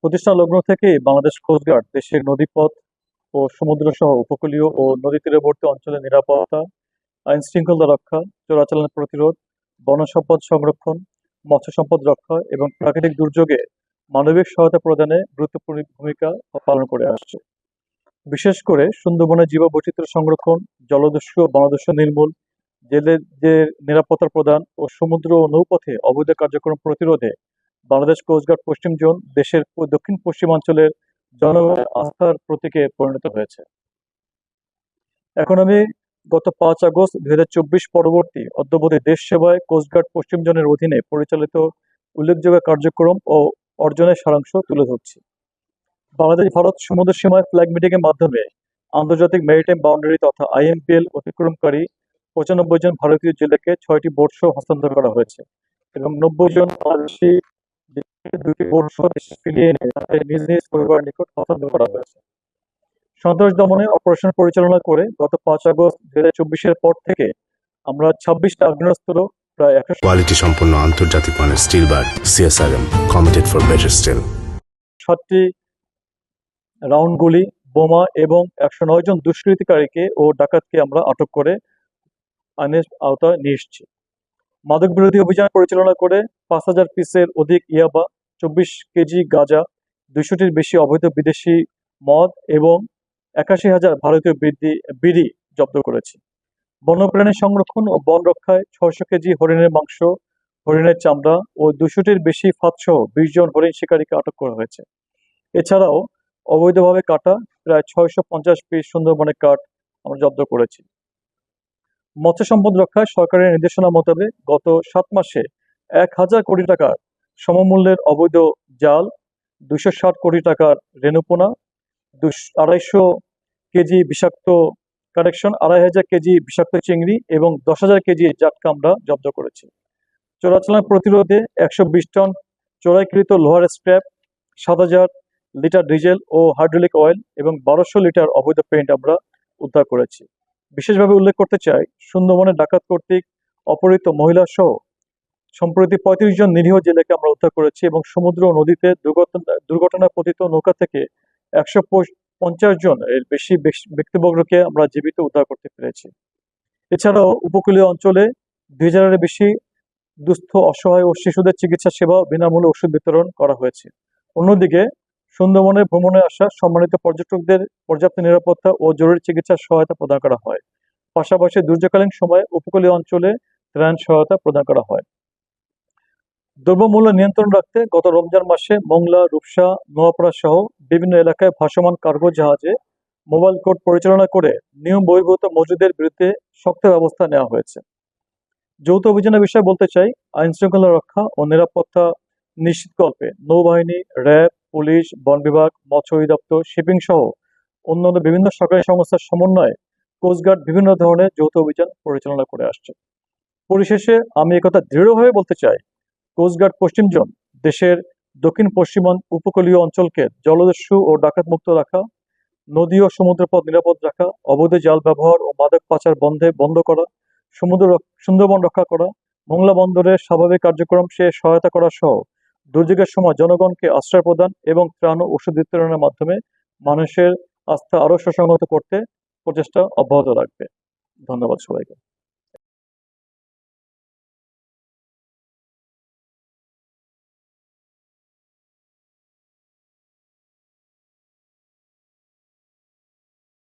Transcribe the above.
প্রতিষ্ঠা লগ্ন থেকেই বাংলাদেশ কোস্টগার্ড দেশের নদীপথ ও সমুদ্র সহ উপকূলীয় ও নদী তীরবর্তী অঞ্চলের নিরাপত্তা, আইন শৃঙ্খলা রক্ষা, চোরাচালান প্রতিরোধ, বন সম্পদ সংরক্ষণ, মৎস্য সম্পদ রক্ষা এবং প্রাকৃতিক দুর্যোগে মানবিক সহায়তা প্রদানে গুরুত্বপূর্ণ ভূমিকা পালন করে আসছে। বিশেষ করে সুন্দরবনের জীববৈচিত্র্য সংরক্ষণ, জলদস্যু ও বনদস্যু নির্মূল, জেলেদের নিরাপত্তা প্রদান ও সমুদ্র ও নৌপথে অবৈধ কার্যক্রম প্রতিরোধে বাংলাদেশ কোস্টগার্ড পশ্চিম জোন দেশের দক্ষিণ পশ্চিমাঞ্চলের জনগণের আস্থার প্রতীকে পরিণত হয়েছে। এখন আমি গত 5 আগস্ট 2024 পরবর্তী অদ্যাবধি দেশ সেবায় কোস্টগার্ড পশ্চিম জোনের অধীনে পরিচালিত উল্লেখযোগ্য কার্যক্রম ও অর্জনের সারাংশ তুলে ধরছি। বাংলাদেশ ভারত সমুদ্র সীমায় ফ্ল্যাগ মিটিং এর মাধ্যমে আন্তর্জাতিক মেরিটাইম বাউন্ডারি তথা আইএমপিএল অতিক্রমকারী 95 জন ভারতীয় জেলেকে 6টি বোট সহ হস্তান্তর করা হয়েছে এবং 90 জন বাংলাদেশি জেলেকে 2টি বোট সহ দেশে ফিরিয়ে এনে তাদের নিজ নিজ পরিবারের নিকট হস্তান্তর করা হয়েছে। সন্ত্রাস দমনে অপারেশন পরিচালনা করে গত 5 আগস্ট 2024 পর থেকে আমরা 26টা আগ্নেয়াস্ত্র, প্রায় 100 কোয়ালিটি সম্পন্ন আন্তর্জাতিক মানের steel bar CSRM committed for better steel 7টি রাউন্ড গুলি, বোমা এবং 109 জন দুষ্কৃতিকারীকে ও ডাকাতকে আমরা আটক করে আইনের আওতায় নিয়ে এসেছি। মাদক বিরোধী অভিযান পরিচালনা করে 5,000 পিসের অধিক ইয়াবা, 24 কেজি গাঁজা, 200টির বেশি অবৈধ বিদেশি মদ এবং 81,000 ভারতীয় বিড়ি জব্দ করেছি। বন্যপ্রাণী সংরক্ষণ ও বন রক্ষায় 600 কেজি হরিণের মাংস, হরিণের চামড়া ও 200টির বেশি ফাঁদসহ 20 জন হরিণ শিকারীকে আটক করা হয়েছে। এছাড়াও অবৈধভাবে কাটা প্রায় 650 পিস সুন্দরবনের কাঠ আমরা জব্দ করেছি। মৎস্য সম্পদ রক্ষায় সরকারের নির্দেশনা মোতাবেক গত 7 মাসে 1,000 কোটি টাকার সমমূল্যের অবৈধ জাল, 260 কোটি টাকার রেণুপোনা, 250 কেজি বিষাক্ত 2,500 কেজি বিষাক্ত চিংড়ি এবং 10,000 কেজি জাটকা আমরা জব্দ করেছি। চোরাচালান প্রতিরোধে 120 টন চোরাইকৃত লোহার স্ক্র্যাপ, 7,000 লিটার ডিজেল ও হাইড্রোলিক অয়েল এবং 1200 লিটার অবৈধ পেইন্ট আমরা উদ্ধার করেছি। বিশেষভাবে উল্লেখ করতে চাই, সুন্দরবনের ডাকাত কর্তৃক অপহৃত মহিলা সহ সম্প্রতি 35 জন নিরীহ জেলেকে আমরা উদ্ধার করেছি এবং সমুদ্র ও নদীতে দুর্ঘটনায় পতিত নৌকা থেকে 150 জন এর বেশি ব্যক্তিবর্গকে আমরা জীবিত উদ্ধার করতে পেরেছি। এছাড়াও উপকূলীয় অঞ্চলে 2,000-এর বেশি দুস্থ, অসহায় ও শিশুদের চিকিৎসা সেবা বিনামূল্যে ওষুধ বিতরণ করা হয়েছে। অন্যদিকে সুন্দরবনে ভ্রমণে আসা সম্মানিত পর্যটকদের পর্যাপ্ত নিরাপত্তা ও জরুরি চিকিৎসার সহায়তা প্রদান করা হয়। পাশাপাশি দুর্যোগকালীন সময়ে উপকূলীয় অঞ্চলে ত্রাণ সহায়তা প্রদান করা হয়। দ্রব্যমূল্য নিয়ন্ত্রণ রাখতে গত রমজান মাসে মোংলা, রূপসা, নোয়াপাড়া সহ বিভিন্ন এলাকায় ভাসমান কার্গো জাহাজে মোবাইল কোর্ট পরিচালনা করে নিয়ম বহির্ভূত মজুদের বিরুদ্ধে শক্ত ব্যবস্থা নেওয়া হয়েছে। যৌথ অভিযানের বিষয়ে বলতে চাই, আইন শৃঙ্খলা রক্ষা ও নিরাপত্তা নিশ্চিতকল্পে নৌবাহিনী, র্যাব, পুলিশ, বন বিভাগ, মৎস্য অধিদপ্তর, শিপিং সহ অন্যান্য বিভিন্ন সরকারি সংস্থার সমন্বয়ে কোস্টগার্ড বিভিন্ন ধরনের যৌথ অভিযান পরিচালনা করে আসছে। পরিশেষে আমি একথা দৃঢ়ভাবে বলতে চাই, কোস্টগার্ড পশ্চিম জোন দেশের দক্ষিণ পশ্চিম উপকূলীয় অঞ্চলকে জলদস্যু ও ডাকাত মুক্ত রাখা, নদী ও সমুদ্রপথ নিরাপদ রাখা, অবৈধ জাল ব্যবহার ও মাদক পাচার বন্ধ করা, সুন্দরবন রক্ষা করা, মোংলা বন্দরের স্বাভাবিক কার্যক্রম সহায়তা করা সহ দুর্যোগের সময় জনগণকে আশ্রয় প্রদান এবং ত্রাণ ও ওষুধ বিতরণের মাধ্যমে মানুষের আস্থা আরো সুসংহত করতে প্রচেষ্টা অব্যাহত রাখবে। ধন্যবাদ সবাইকে।